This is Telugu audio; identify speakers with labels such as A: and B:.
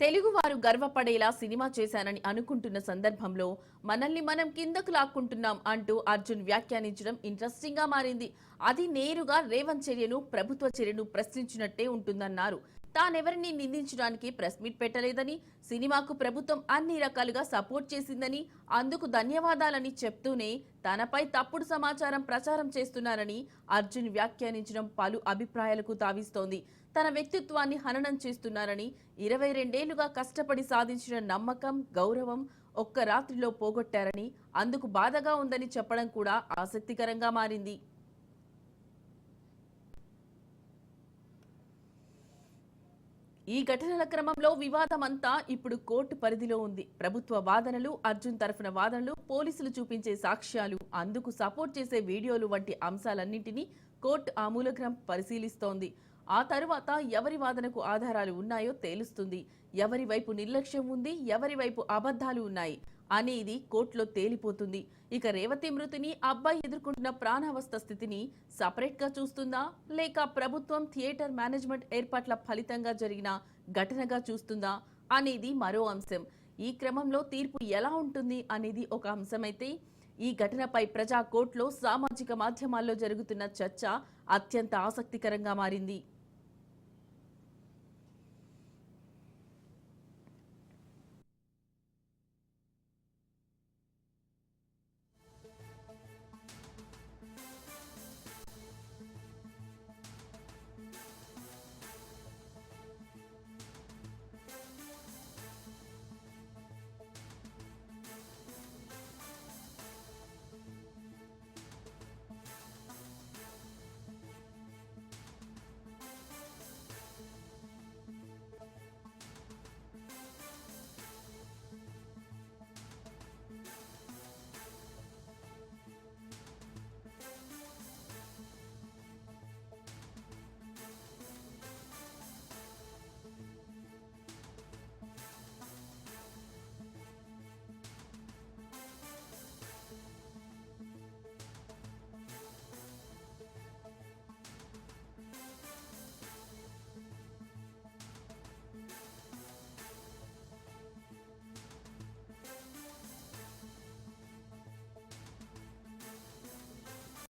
A: తెలుగువారు గర్వపడేలా సినిమా చేశానని అనుకుంటున్న సందర్భంలో మనల్ని మనం కిందకు లాక్కుంటున్నాం అంటూ అర్జున్ వ్యాఖ్యానించడం ఇంట్రెస్టింగ్ గా మారింది. అది నేరుగా రేవంత్ చర్యను, ప్రభుత్వ చర్యను ప్రశ్నించినట్టే ఉంటుందన్నారు. తానెవరిని నిందించడానికి ప్రెస్ మీట్ పెట్టలేదని, సినిమాకు ప్రభుత్వం అన్ని రకాలుగా సపోర్ట్ చేసిందని, అందుకు ధన్యవాదాలని చెప్తూనే తనపై తప్పుడు సమాచారం ప్రచారం చేస్తున్నారని అర్జున్ వ్యాఖ్యానించడం పలు అభిప్రాయాలకు తావిస్తోంది. తన వ్యక్తిత్వాన్ని హననం చేస్తున్నారని, 22 ఏళ్లుగా కష్టపడి సాధించిన నమ్మకం, గౌరవం ఒక్క రాత్రిలో పోగొట్టారని, అందుకు బాధగా ఉందని చెప్పడం కూడా ఆసక్తికరంగా మారింది. ఈ ఘటనల క్రమంలో వివాదమంతా ఇప్పుడు కోర్టు పరిధిలో ఉంది. ప్రభుత్వ వాదనలు, అర్జున్ తరఫున వాదనలు, పోలీసులు చూపించే సాక్ష్యాలు, అందుకు సపోర్ట్ చేసే వీడియోలు వంటి అంశాలన్నింటినీ కోర్టు ఆమూలగ్రం పరిశీలిస్తోంది. ఆ తరువాత ఎవరి వాదనకు ఆధారాలు ఉన్నాయో తేలుస్తుంది. ఎవరి వైపు నిర్లక్ష్యం ఉంది, ఎవరి వైపు అబద్ధాలు ఉన్నాయి అనేది కోర్టులో తేలిపోతుంది. ఇక రేవతి మృతిని, అబ్బాయి ఎదుర్కొంటున్న ప్రాణావస్థ స్థితిని సపరేట్ గా చూస్తుందా, లేక ప్రభుత్వం థియేటర్ మేనేజ్మెంట్ ఏర్పాట్ల ఫలితంగా జరిగిన ఘటనగా చూస్తుందా అనేది మరో అంశం. ఈ క్రమంలో తీర్పు ఎలా ఉంటుంది అనేది ఒక అంశమైతే, ఈ ఘటనపై ప్రజా కోర్టులో సామాజిక మాధ్యమాల్లో జరుగుతున్న చర్చ అత్యంత ఆసక్తికరంగా మారింది.